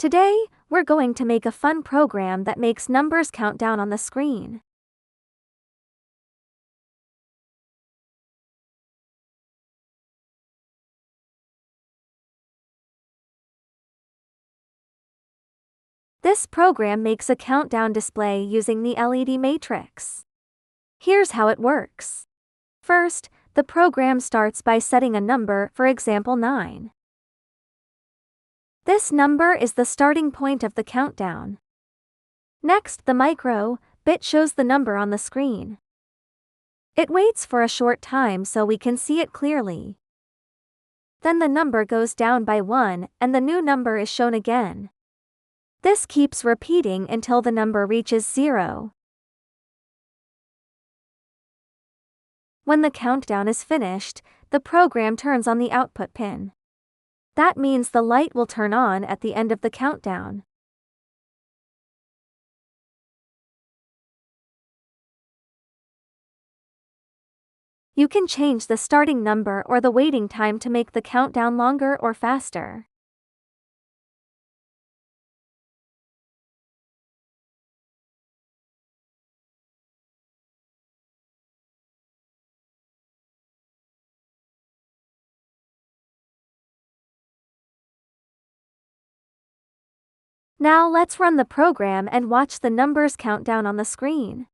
Today, we're going to make a fun program that makes numbers count down on the screen. This program makes a countdown display using the LED matrix. Here's how it works. First, the program starts by setting a number, for example 9. This number is the starting point of the countdown. Next, the micro-bit shows the number on the screen. It waits for a short time so we can see it clearly. Then the number goes down by 1 and the new number is shown again. This keeps repeating until the number reaches 0. When the countdown is finished, the program turns on the output pin. That means the light will turn on at the end of the countdown. You can change the starting number or the waiting time to make the countdown longer or faster. Now let's run the program and watch the numbers count down on the screen.